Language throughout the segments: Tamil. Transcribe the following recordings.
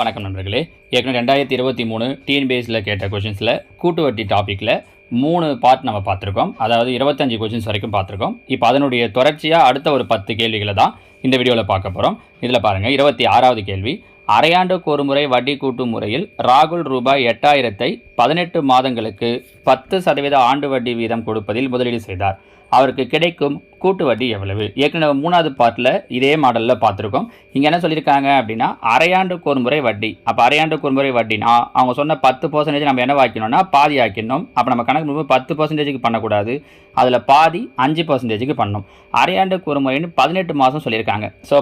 வணக்கம் நண்பர்களே. ஏற்கனவே 2023 டிஎன்பிஎஸ்சியில் கேட்ட கொஷின்ஸில் கூட்டு வட்டி டாப்பிக்கில் 3 பார்ட் நம்ம பார்த்துருக்கோம். அதாவது 25 கொஷின்ஸ் வரைக்கும் பார்த்துருக்கோம். இப்போ அதனுடைய தொடர்ச்சியாக அடுத்த ஒரு 10 கேள்விகளை தான் இந்த வீடியோவில் பார்க்க போகிறோம். இதில் பாருங்கள், 26வது கேள்வி. அரையாண்டுக்கு ஒரு முறை வட்டி கூட்டும் முறையில் ராகுல் ரூபாய் 8000ஐ 18 மாதங்களுக்கு 10% ஆண்டு வட்டி வீதம் கொடுப்பதில் முதலீடு செய்தார். அவருக்கு கிடைக்கும் கூட்டு வட்டி எவ்வளவு? ஏற்கனவே 3வது பார்ட்டில் இதே மாடலில் பார்த்துருக்கோம். இங்கே என்ன சொல்லியிருக்காங்க அப்படின்னா, அரையாண்டுக்கு ஒரு முறை வட்டி. அப்போ அரையாண்டுக்கு ஒரு முறை வட்டினா அவங்க சொன்ன 10% நம்ம என்ன ஆக்கணும்னா பாதி ஆக்கிடணும். அப்போ நம்ம கணக்கு 10%க்கு பண்ணக்கூடாது, அதில் பாதி 5%க்கு பண்ணணும். அரையாண்டுக்கு ஒரு முறைன்னு 18 மாதம் சொல்லியிருக்காங்க. ஸோ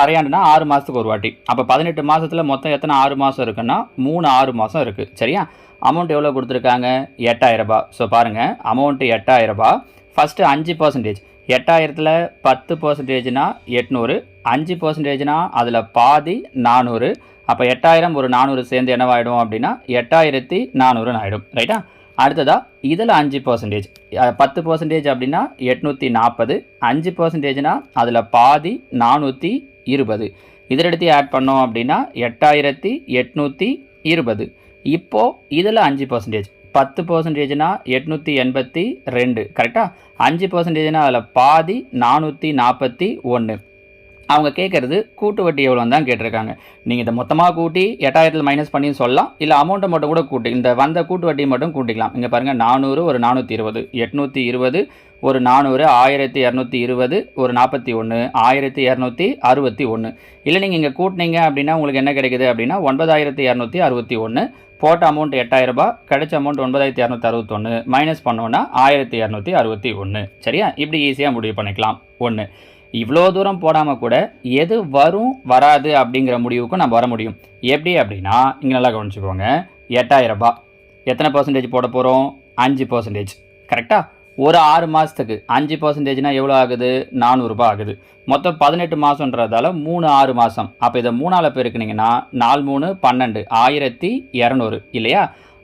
அரையாண்டுனா 6 மாதத்துக்கு ஒரு வாட்டி. அப்போ 18 மாதத்தில் மொத்தம் எத்தனை 6 மாதம் இருக்குன்னா 3 6 மாதம் இருக்குது. சரியா? அமௌண்ட் எவ்வளோ கொடுத்துருக்காங்க? 8000 ரூபாய். ஸோ பாருங்கள், அமௌண்ட்டு 8000 ரூபாய். ஃபஸ்ட்டு 5%. 8000ல் 10%னா 800, 5%னா அதில் பாதி 400. அப்போ 8000 ஒரு 400 சேர்ந்து என்னவாயிடும் அப்படின்னா 8400 ஆகிடும். ரைட்டா? அடுத்ததாக இதில் 5%, 10% அப்படின்னா 840, 5%னா அதில் பாதி 420. இதில் எடுத்து ஆட் பண்ணோம் அப்படின்னா 8820. இப்போது இதில் 5%, 10%னா 882. கரெக்டாக? 5%னா அதில் பாதி 441. அவங்க கேட்குறது கூட்டு வட்டி எவ்வளோன்னு தான் கேட்டிருக்காங்க. நீங்கள் இதை மொத்தமாக கூட்டி 8000 மைனஸ் பண்ணி சொல்லலாம், இல்லை அமௌண்ட்டை மட்டும் கூட கூட்டி இந்த வந்த கூட்டு வட்டியை மட்டும் கூட்டிக்கலாம். இங்கே பாருங்கள், 400 ஒரு 420, 820 ஒரு 400, 1220 ஒரு 41, 1261. இல்லை நீங்கள் இங்கே கூட்டினீங்க அப்படின்னா உங்களுக்கு என்ன கிடைக்குது அப்படின்னா 9261. போட்ட அமௌண்ட் 8000 ரூபாய், கிடைச்ச அமௌண்ட் 9261 மைனஸ் பண்ணோன்னா 1261. சரியா? இப்படி ஈஸியாக முடிவு பண்ணிக்கலாம். ஒன்று, இவ்வளோ தூரம் போடாமல் கூட எது வரும் வராது அப்படிங்கிற முடிவுக்கும் நம்ம வர முடியும். எப்படி அப்படின்னா, இங்கே நல்லா கவனிச்சுக்கோங்க. 8000 ரூபாய் எத்தனை பர்சன்டேஜ் போட போகிறோம்? 5%. கரெக்டாக? ஒரு 6 மாதத்துக்கு 5%னா எவ்வளோ ஆகுது? 400 ரூபாய் ஆகுது. மொத்தம் 18 மாதன்றதால 3 6 மாதம். அப்போ இதை 3ஆல் பெருக்குனிங்கன்னா 4 3 12, 1200 இல்லையா?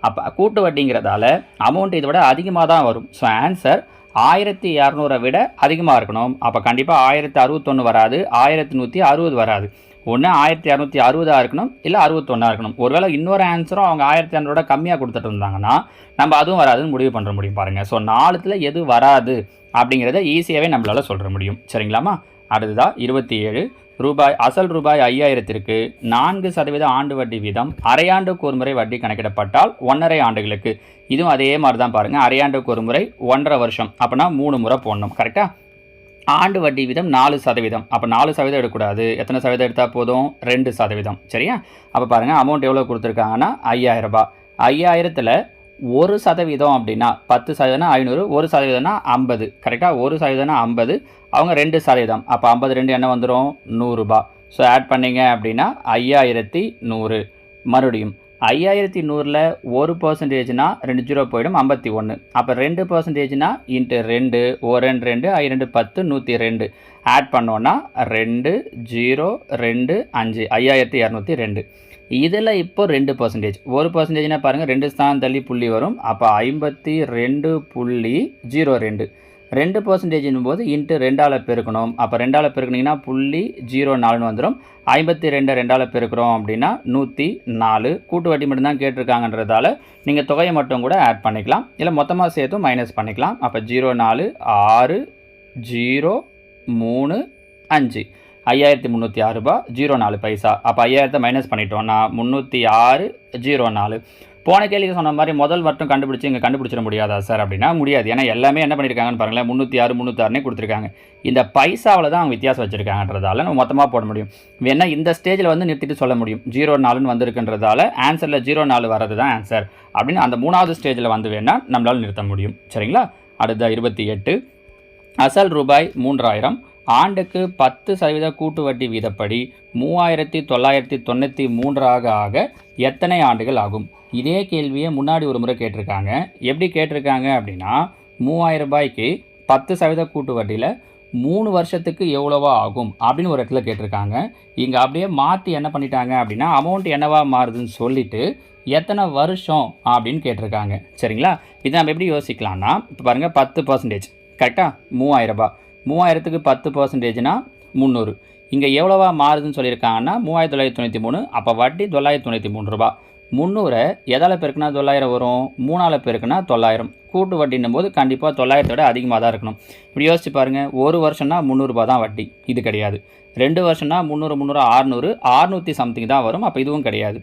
அப்போ கூட்டு வட்டிங்கிறதால அமௌண்ட் இதை விட அதிகமாக தான் வரும். ஸோ ஆன்சர் 1200 விட அதிகமாக இருக்கணும். அப்போ கண்டிப்பாக 1061 வராது, 1160 வராது. ஒன்று 1260 இருக்கணும், இல்லை 61 இருக்கணும். ஒருவேளை இன்னொரு ஆன்சரும் அவங்க 1200 கம்மியாக கொடுத்துட்டு இருந்தாங்கன்னா நம்ம அதுவும் வராதுன்னு முடிவு பண்ணுற முடியும். பாருங்கள், ஸோ 4ல் எது வராது அப்படிங்கிறத ஈஸியாகவே நம்மளால் சொல்கிற முடியும். சரிங்களாமா? அடுத்ததாக 27. அசல் ரூபாய் 5000க்கு 4% ஆண்டு வட்டி வீதம் அரையாண்டுக்கு ஒரு முறை வட்டி கணக்கிடப்பட்டால் 1.5 ஆண்டுகளுக்கு. இதுவும் அதே மாதிரி தான் பாருங்கள். அரையாண்டுக்கு ஒரு முறை 1.5 வருஷம், அப்படின்னா 3 முறை போடணும். கரெக்டாக? ஆண்டு வட்டி வீதம் 4%. அப்போ 4% எடுக்கக்கூடாது. எத்தனை சதவீதம் எடுத்தால் போதும்? 2%. சரியா? அப்போ பாருங்கள், அமௌண்ட் எவ்வளோ கொடுத்துருக்காங்கன்னா 5000 ரூபாய். 5000ல் 1% அப்படின்னா 10%னா 500, 1%னா 50. கரெக்டாக? 1%னா 50, அவங்க 2%. அப்போ 52 என்ன வந்துடும்? 100 ரூபாய். ஸோ ஆட் பண்ணிங்க அப்படின்னா 5100. மறுபடியும் 5100ல் 1%னா 2 0 போயிடும், 51. அப்போ 2%னா இன்ட்டு 2, 1 2 2 10, 102. ஆட் பண்ணோன்னா 2 0 2 5, 5202. இதில் இப்போ 2%. 1%னா பாருங்கள், 2 ஸ்தானம் தள்ளி புள்ளி வரும். அப்போ 52.02. 2%ன்னும் போது இன்ட்டு 2ஆல் பெருக்கணும். அப்போ 2ஆல் பெருக்குனிங்கன்னா 0.04 வந்துடும். 52 2ஆல் பெருக்கிறோம் அப்படின்னா 104. கூட்டு வட்டி மட்டும்தான் கேட்டிருக்காங்கன்றதால நீங்கள் தொகையை மட்டும் கூட ஆட் பண்ணிக்கலாம், இல்லை மொத்தமாக சேர்த்தும் மைனஸ் பண்ணிக்கலாம். அப்போ 04 6 0 3 5, 5306 ரூபாய் 04 பைசா. அப்போ 5000 மைனஸ் பண்ணிட்டோன்னா 306.04. போன கேள்விக்கு சொன்ன மாதிரி முதல் மட்டும் கண்டுபிடிச்சி இங்கே கண்டுபிடிச்சிட முடியாதா சார் அப்படின்னா முடியாது. ஏன்னா எல்லாமே என்ன பண்ணியிருக்காங்கன்னு பாருங்களேன், 306 306 கொடுத்துருக்காங்க. இந்த பைசாவில் தான் அவங்க வித்தியாசம் வச்சுருக்காங்கன்றதால நம்ம மொத்தமாக போட முடியும். வேணா இந்த ஸ்டேஜில் வந்து நிறுத்திட்டு சொல்ல முடியும். 04 வந்திருக்குன்றதால ஆன்சரில் 04 வரது தான் ஆன்சர் அப்படின்னு அந்த 3வது ஸ்டேஜில் வந்து வேணால் நம்மளால் நிறுத்த முடியும். சரிங்களா? அடுத்த 28. அசல் ரூபாய் 3000, ஆண்டுக்கு 10% கூட்டு வட்டி வீதப்படி 3993 ஆக எத்தனை ஆண்டுகள் ஆகும்? இதே கேள்வியை முன்னாடி ஒரு முறை கேட்டிருக்காங்க. எப்படி கேட்டிருக்காங்க அப்படின்னா, 3000 ரூபாய்க்கு 10% கூட்டு வட்டியில் 3 வருஷத்துக்கு எவ்வளோவா ஆகும் அப்படின்னு ஒரு இடத்துல கேட்டிருக்காங்க. இங்கே அப்படியே மாற்றி என்ன பண்ணிட்டாங்க அப்படின்னா, அமௌண்ட் என்னவா மாறுதுன்னு சொல்லிவிட்டு எத்தனை வருஷம் அப்படின்னு கேட்டிருக்காங்க. சரிங்களா? இது நம்ம எப்படி யோசிக்கலாம்னா, இப்போ பாருங்கள், 10%. கரெக்டாக? 3000 ரூபாய். 3000க்கு 10%னா 300. இங்கே எவ்வளோவா மாறுதுன்னு சொல்லியிருக்காங்கன்னா 3993. அப்போ வட்டி 993 ரூபா. 300 எதால் பெருக்குனா 900 வரும்? 3ஆல் பெருக்குனா 900. கூட்டு வட்டின்னும் போது கண்டிப்பாக 900 விட அதிகமாக தான் இருக்கணும். இப்படி யோசிச்சு பாருங்கள், ஒரு வருஷம்னா 300 ரூபா தான் வட்டி, இது கிடையாது. 2 வருஷம்னா 300 300 600 600 சம்திங் தான் வரும், அப்போ இதுவும் கிடையாது.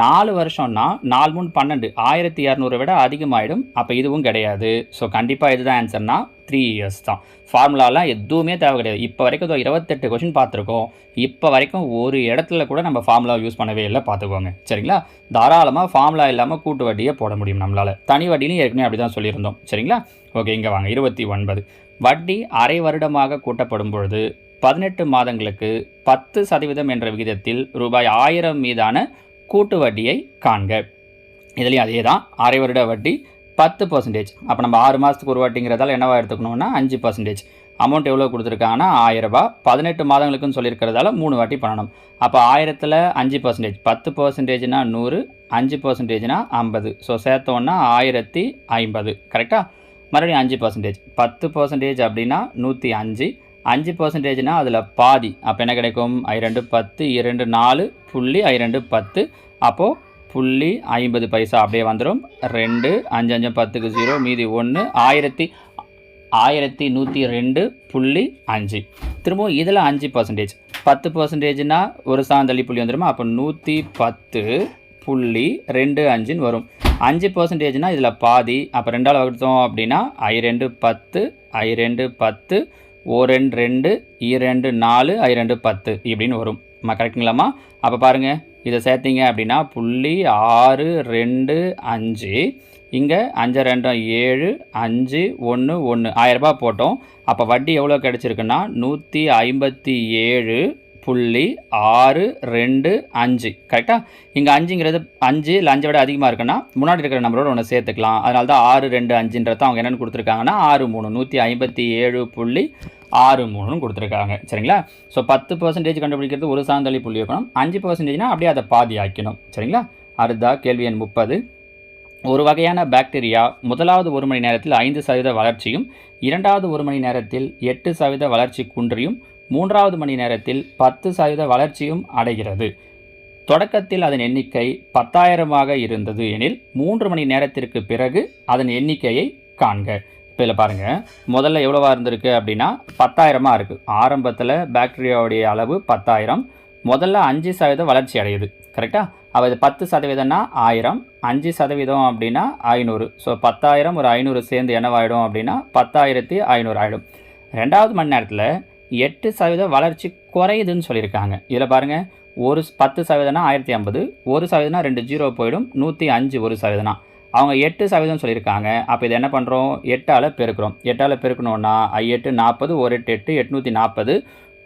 4 வருஷம்னா 4 3 12 1200 விட அதிகமாகிடும், அப்போ இதுவும் கிடையாது. ஸோ கண்டிப்பாக இதுதான் ஆன்சர்னா 3 இயர்ஸ் தான். ஃபார்முலாலாம் எதுவுமே தேவை கிடையாது. இப்போ வரைக்கும் 28 கொஷின் பார்த்துருக்கோம். இப்போ வரைக்கும் ஒரு இடத்துல கூட நம்ம ஃபார்முலா யூஸ் பண்ணவே இல்லை, பார்த்துக்கோங்க. சரிங்களா? தாராளமாக ஃபார்முலா இல்லாமல் கூட்டு வட்டியை போட முடியும் நம்மளால். தனி வட்டிலையும் ஏற்கனவே அப்படி தான் சொல்லியிருந்தோம். சரிங்களா? ஓகே, இங்கே வாங்க. 29. வட்டி அரை வருடமாக கூட்டப்படும் பொழுது 18 மாதங்களுக்கு 10% என்ற விகிதத்தில் ரூபாய் 1000 மீதான கூட்டு வட்டியை காண்க. இதுலேயும் அதே தான், அரை வருட வட்டி 10%. அப்போ நம்ம 6 மாதத்துக்கு ஒரு வட்டிங்கிறதால என்னவா எடுத்துக்கணும்னா 5%. அமௌண்ட் எவ்வளோ கொடுத்துருக்காங்கன்னா 1000 ரூபாய். 18 மாதங்களுக்குன்னு சொல்லியிருக்கிறதால 3 வாட்டி பண்ணணும். அப்போ 1000ல் 5%, 10%னா 100, 5%னா 50. ஸோ சேர்த்தோன்னா 1050. கரெக்டாக? மறுபடியும் 5%, 10% அப்படின்னா 105. 5%னா அதில் பாதி, அப்போ என்ன கிடைக்கும்? 2 10 2 4 புள்ளி 2 10. அப்போது 0.50 பைசா அப்படியே வந்துடும். 2 5 5 10க்கு 0, மீதி 1, 1102.5. திரும்பவும் இதில் 5%, 10%னா ஒரு சாந்தள்ளி புள்ளி வந்துடுமா? அப்போ 110.25 வரும். 5%னா இதில் பாதி, அப்போ 2ஆல் வகுத்தோம் அப்படின்னா 2 10 2 10 1 2 2 4 2 10 இப்படின்னு வரும். கரெக்டுங்களாம்மா? அப்போ பாருங்கள், இதை சேர்த்திங்க அப்படின்னா 0.625. இங்கே 5 2 7 5 1 1 1000 ரூபாய் போட்டோம். அப்போ வட்டி எவ்வளோ கிடச்சிருக்குன்னா 157.625. கரெக்டாக? இங்கே 5ங்கிறது 5 இல்லை 5 விட அதிகமாக இருக்குன்னா முன்னாடி இருக்கிற நம்பரோட ஒன்று சேர்த்துக்கலாம். அதனால தான் 6 2 5ன்றத அவங்க என்னென்னு கொடுத்துருக்காங்கன்னா 63 157.63 கொடுத்துருக்காங்க. சரிங்களா? ஸோ 10% கண்டுபிடிக்கிறது ஒரு சாந்தளி புள்ளி வைக்கணும். 5%னா அப்படியே அதை பாதி ஆக்கணும். சரிங்களா? அடுத்தா கேள்வி எண் 30. ஒரு வகையான பாக்டீரியா முதலாவது 1 மணி நேரத்தில் 5% வளர்ச்சியும், 2வது 1 மணி நேரத்தில் 8% வளர்ச்சி குன்றியும், 3வது மணி நேரத்தில் 10% வளர்ச்சியும் அடைகிறது. தொடக்கத்தில் அதன் எண்ணிக்கை 10,000ஆக இருந்தது எனில் 3 மணி நேரத்திற்கு பிறகு அதன் எண்ணிக்கையை காண்க. இப்போ இதில் பாருங்கள், முதல்ல எவ்வளோவா இருந்திருக்கு அப்படின்னா 10,000 இருக்குது. ஆரம்பத்தில் பாக்டீரியாவுடைய அளவு 10,000. முதல்ல 5% வளர்ச்சி அடையுது. கரெக்டாக? அப்போ இது 10%னா 1000, 5% அப்படின்னா 500. ஸோ 10,000 ஒரு 500 சேர்ந்து என்னவாயிடும் அப்படின்னா 10,500 ஆகிடும். 2வது மணி நேரத்தில் 8% வளர்ச்சி குறையுதுன்னு சொல்லியிருக்காங்க. இதில் பாருங்கள், 10%னா 1050, 1%னா 2 0 போயிடும், 105 1%னா. அவங்க 8% சொல்லியிருக்காங்க. அப்போ இது என்ன பண்ணுறோம்? 8ஆல் பெருக்கிறோம். 8ஆல் பெருக்கணுன்னா 8 40, 1 8 840.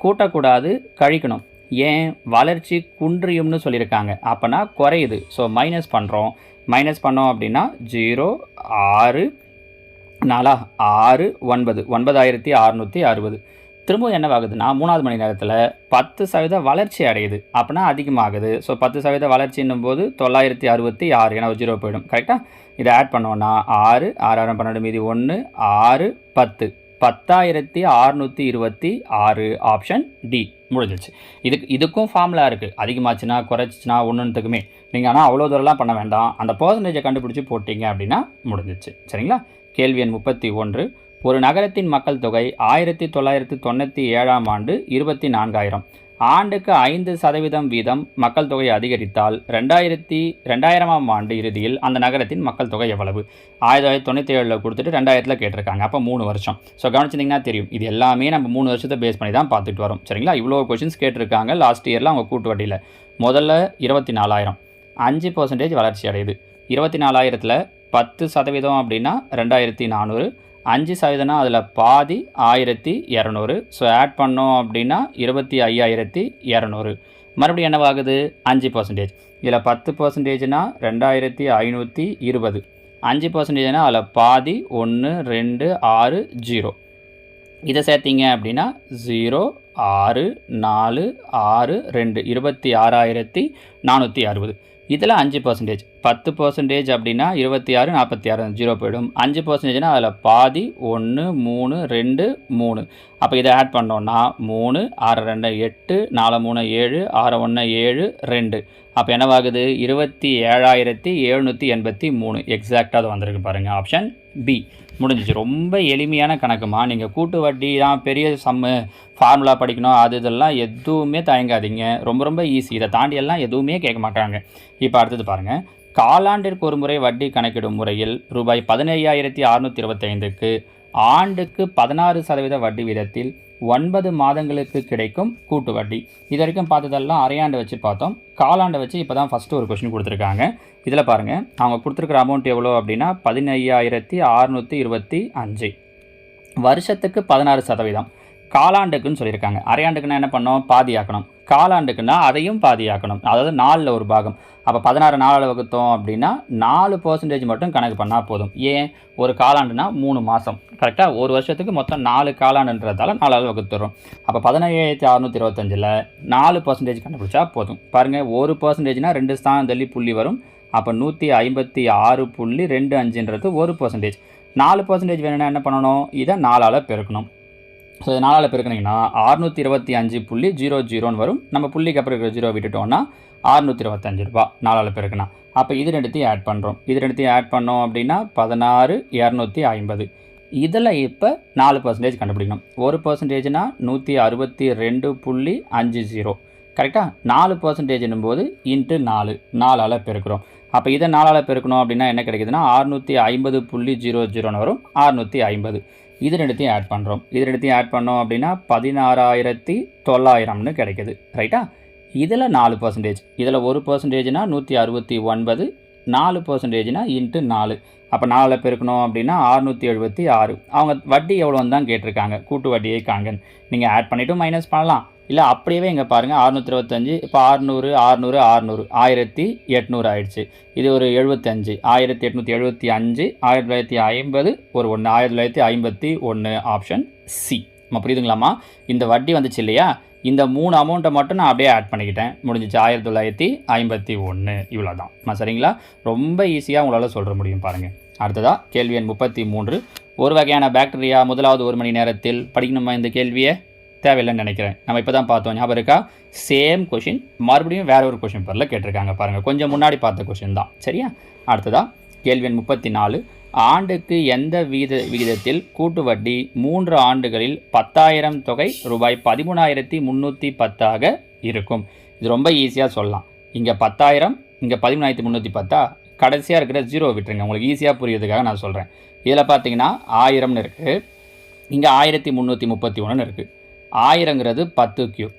கூட்டக்கூடாது, கழிக்கணும். ஏன்? வளர்ச்சி குன்றியும்னு சொல்லியிருக்காங்க. அப்போனா குறையுது. ஸோ மைனஸ் பண்ணுறோம். மைனஸ் பண்ணோம் அப்படின்னா 0 6 4 6 9 9660. திரும்பவும் என்னவாகுதுன்னா 3வது மணி நேரத்தில் 10% வளர்ச்சி அடையுது. அப்படின்னா அதிகமாகுது. ஸோ 10% வளர்ச்சின்னும் போது 966, ஏன்னா 0 போயிடும். கரெக்டாக? இதை ஆட் பண்ணோன்னா 6 6 12 மீதி 1 6 10 10,626. ஆப்ஷன் டி முடிஞ்சிச்சு. இதுக்கும் ஃபார்முலா இருக்குது. அதிகமாச்சுன்னா குறைச்சிச்சுன்னா ஒன்றுத்துக்குமே நீங்கள் ஆனால் அவ்வளோ தூரம்லாம் பண்ண வேண்டாம். அந்த பர்சன்டேஜை கண்டுபிடிச்சி போட்டிங்க அப்படின்னா முடிஞ்சிச்சு. சரிங்களா? கேள்வி எண் 31. ஒரு நகரத்தின் மக்கள் தொகை 1997ஆம் ஆண்டு 24,000. ஆண்டுக்கு 5% வீதம் மக்கள் தொகை அதிகரித்தால் 2000ஆம் ஆண்டு இறுதியில் அந்த நகரத்தின் மக்கள் தொகை எவ்வளவு? 1997 கொடுத்துட்டு 2000 கேட்டிருக்காங்க. அப்போ 3 வருஷம். ஸோ கவனிச்சிங்கன்னா தெரியும், இது எல்லாமே நம்ம 3 வருஷத்தை பேஸ் பண்ணி தான் பார்த்துட்டு வரோம். சரிங்களா? இவ்வளோ கொஷின்ஸ் கேட்டிருக்காங்க லாஸ்ட் இயரில் அவங்க கூட்டு வட்டியில். முதல்ல 24,000, 5% வளர்ச்சி அடையுது. 24,000ல் 10% அப்படின்னா 2,400, 5%னா அதில் பாதி 1,200. ஸோ ஆட் பண்ணோம் அப்படின்னா 25,200. மறுபடியும் என்னவாகுது? 5%. இதில் 10%னா 2,520. 5%னா அதில் பாதி 1 2 6 0. இதை சேர்த்திங்க அப்படின்னா 0 6 4 6 2 26,460. இதில் 5%. 10% அப்படின்னா 26, 46 0 போயிடும். 5%னா அதில் பாதி 1, 3, 2, 3. அப்போ இதை ஆட் பண்ணோன்னா 3, 6 2 8, 4 3 7, 6 1 7, 2. அப்போ என்னவாகுது? 27,783. எக்ஸாக்டாக அது வந்திருக்கு பாருங்கள். ஆப்ஷன் பி முடிஞ்சிச்சு. ரொம்ப எளிமையான கணக்குமா. நீங்கள் கூட்டு வட்டி தான் பெரிய சம்மு, ஃபார்முலா படிக்கணும், அது இதெல்லாம் எதுவுமே தயங்காதீங்க. ரொம்ப ரொம்ப ஈஸி. இதை தாண்டியெல்லாம் எதுவுமே கேட்க மாட்டாங்க. இப்போ அடுத்தது பாருங்கள். காலாண்டிற்கு ஒரு முறை வட்டி கணக்கிடும் முறையில் ரூபாய் 15,625க்கு ஆண்டுக்கு 16% வட்டி வீதத்தில் 9 மாதங்களுக்கு கிடைக்கும் கூட்டு வட்டி. இது வரைக்கும் பார்த்ததெல்லாம் அரையாண்டு வச்சு பார்த்தோம். காலாண்டை வச்சு இப்போ தான் ஃபஸ்ட்டு ஒரு கொஸ்டின் கொடுத்துருக்காங்க. இதில் பாருங்கள், அவங்க கொடுத்துருக்குற அமௌண்ட் எவ்வளோ அப்படின்னா 15,625. வருஷத்துக்கு 16%. காலாண்டுக்குன்னு சொல்லியிருக்காங்க. அரையாண்டுக்குன்னா என்ன பண்ணோம்? பாதி ஆக்கணும். காலாண்டுக்குன்னா அதையும் பாதி ஆக்கணும். அதாவது 4ல் ஒரு பாகம். அப்போ 16 4 வகுத்தோம் அப்படின்னா 4% மட்டும் கணக்கு பண்ணால் போதும். ஏன்? ஒரு காலாண்டுனா 3 மாதம். கரெக்டாக? ஒரு வருஷத்துக்கு மொத்தம் 4 காலாண்டுன்றதால 4ஆல் வகுத்துறோம். அப்போ 17,625ல் 4% கண்டுபிடிச்சா போதும். பாருங்கள், 1%னா 2 ஸ்தானம் தள்ளி புள்ளி வரும். அப்போ 156.25ன்றது 1%. 4% வேணும்னா என்ன பண்ணணும்? இதை 4ஆல் பெருக்கணும். ஸோ 4ஆல் பெருக்கினீங்கன்னா 625.00 வரும். நம்ம புள்ளிக்கு அப்புறம் இருக்கிற 0 விட்டுட்டோம்னா 625 ரூபா 4ஆல் பெருக்கினா. அப்போ இது ரெண்டுத்தையும் ஆட் பண்ணுறோம். இது ரெண்டுத்தையும் ஆட் பண்ணோம் அப்படின்னா 16,250. இதில் இப்போ 4% கண்டுபிடிக்கணும். 1%னா 162.50. கரெக்டாக? 4%ன்னும் போது இன்ட்டு 4 4ஆல் பெருக்கிறோம். அப்போ இதை 4ஆல் பெருக்கணும் அப்படின்னா என்ன கிடைக்குதுன்னா 650.00 வரும். 650. இது ரெண்டுத்தையும் ஆட் பண்ணுறோம். இது ரெண்டுத்தையும் ஆட் பண்ணோம் அப்படின்னா 16,900ன்னு கிடைக்குது. ரைட்டா? இதில் 4%. இதில் 1%னா 169. 4%னா இன்ட்டு 4. அப்போ 4ஆல் பெருக்கணும் அப்படின்னா 676. அவங்க வட்டி எவ்வளோன்னு தான் கேட்டிருக்காங்க. கூட்டு வட்டியை காண்கன்னு. நீங்கள் ஆட் பண்ணிவிட்டு மைனஸ் பண்ணலாம். இல்லை அப்படியே இங்கே பாருங்கள், 625. இப்போ 600 600 600 1800 ஆயிடுச்சு. இது ஒரு 75. 1875. 1950 ஒரு 1 1951. Option C. நம்ம புரியுதுங்களாம்மா? இந்த வட்டி வந்துச்சு இல்லையா? இந்த 3 அமௌண்ட்டை மட்டும் நான் அப்படியே ஆட் பண்ணிக்கிட்டேன். முடிஞ்சிச்சு. 1951. இவ்வளோ தான். சரிங்களா? ரொம்ப ஈஸியாக உங்களால் சொல்ல முடியும் பாருங்கள். அடுத்ததாக கேள்வி எண் 33. ஒரு வகையான பாக்டீரியா முதலாவது 1 மணி நேரத்தில் படிக்கணுமா? இந்த கேள்வியை தேவையில்லைன்னு நினைக்கிறேன். நம்ம இப்போ தான் பார்த்தோம். ஞாபகம் இருக்கா? சேம் கொஷின் மறுபடியும் வேற ஒரு கொஷின் பேரில் கேட்டிருக்காங்க பாருங்கள். கொஞ்சம் முன்னாடி பார்த்த கொஷின் தான். சரியா? அடுத்ததாக கேள்வி எண் 34. ஆண்டுக்கு எந்த விகிதத்தில் கூட்டு வட்டி 3 ஆண்டுகளில் 10,000 தொகை ரூபாய் 13,310 இருக்கும்? இது ரொம்ப ஈஸியாக சொல்லலாம். இங்கே 10,000, இங்கே 13,310. கடைசியாக இருக்கிற 0 விட்டுருங்க. உங்களுக்கு ஈஸியாக புரியறதுக்காக நான் சொல்கிறேன். இதில் பார்த்தீங்கன்னா 1000ன்னு இருக்குது. இங்கே 1331 இருக்குது. 1000ங்கிறது 10 கியூப்.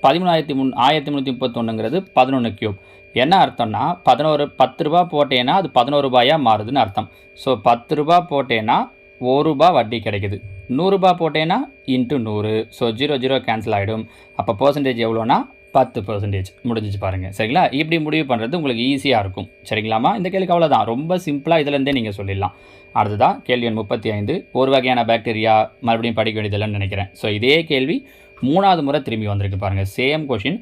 1331ங்கிறது 11 கியூப். என்ன அர்த்தம்னா 10 ரூபா போட்டேன்னா அது 11 ரூபாயாக மாறுதுன்னு அர்த்தம். ஸோ 10 ரூபா போட்டேன்னா 1 ரூபா வட்டி கிடைக்குது. 100 ரூபா போட்டேன்னா இன்ட்டு 100. ஸோ 0 0 கேன்சல் ஆகிடும். அப்போ பர்சன்டேஜ் எவ்வளோனா 10% முடிஞ்சிச்சு பாருங்கள். சரிங்களா? இப்படி முடிவு பண்ணுறது உங்களுக்கு ஈஸியாக இருக்கும். சரிங்களாமா? இந்த கேள்விக்கு அவ்வளோதான். ரொம்ப சிம்பிளாக இதிலேருந்தே நீங்கள் சொல்லிடலாம். அடுத்ததான் கேள்வி எண் 35. ஒரு வகையான பாக்டீரியா மறுபடியும் படிக்க வேண்டியதில்லைன்னு நினைக்கிறேன். ஸோ இதே கேள்வி 3வது முறை திரும்பி வந்திருக்கு பாருங்கள். Same question.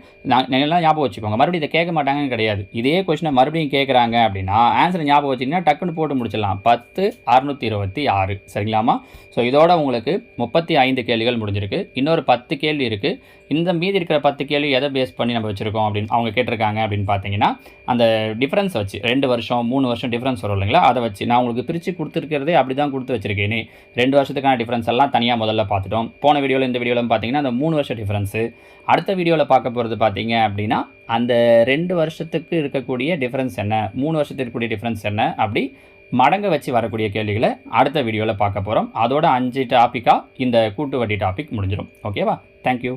நீங்கள்லாம் ஞாபகம் வச்சுக்கோங்க. மறுபடியும் இதை கேட்க மாட்டாங்கன்னு கிடையாது. இதே கொஷினை மறுபடியும் கேட்குறாங்க அப்படின்னா ஆன்சரை ஞாபகம் வச்சிங்கன்னா டக்குன்னு போட்டு முடிச்சிடலாம். 10,626. சரிங்களாமா? ஸோ இதோட உங்களுக்கு 35 கேள்விகள் முடிஞ்சிருக்கு. இன்னொரு 10 கேள்வி இருக்குது. இந்த மீதி இருக்கிற 10 கேள்வி எதை பேஸ் பண்ணி நம்ம வச்சுருக்கோம் அப்படின்னு அவங்க கேட்டிருக்காங்க அப்படின்னு பார்த்தீங்கன்னா அந்த டிஃப்ரென்ஸ் வச்சு 2 வருஷம் 3 வருஷம் டிஃப்ரென்ஸ் வரும் இல்லைங்களா? அதை வச்சு நான் உங்களுக்கு பிரித்து கொடுத்துருக்கிறதே அப்படி தான் கொடுத்து வச்சுருக்கேன். 2 வருஷத்துக்கான டிஃப்ரென்ஸ் எல்லாம் தனியாக முதல்ல பார்த்துட்டோம். போன வீடியோவில் இந்த வீடியோவில் பார்த்தீங்கன்னா அந்த 3 வருஷம் டிஃப்ரென்ஸு. அடுத்த வீடியோவில் பார்க்க போகிறது பார்த்தீங்க அப்படின்னா அந்த 2 வருஷத்துக்கு இருக்கக்கூடிய டிஃப்ரென்ஸ் என்ன, 3 வருஷத்துக்கு இருக்கக்கூடிய டிஃப்ரென்ஸ் என்ன, அப்படி மடங்க வச்சு வரக்கூடிய கேள்விகளை அடுத்த வீடியோவில் பார்க்க போகிறோம். அதோட 5 டாப்பிக்காக இந்த கூட்டு வட்டி டாபிக் முடிஞ்சிடும். ஓகேவா? தேங்க்யூ.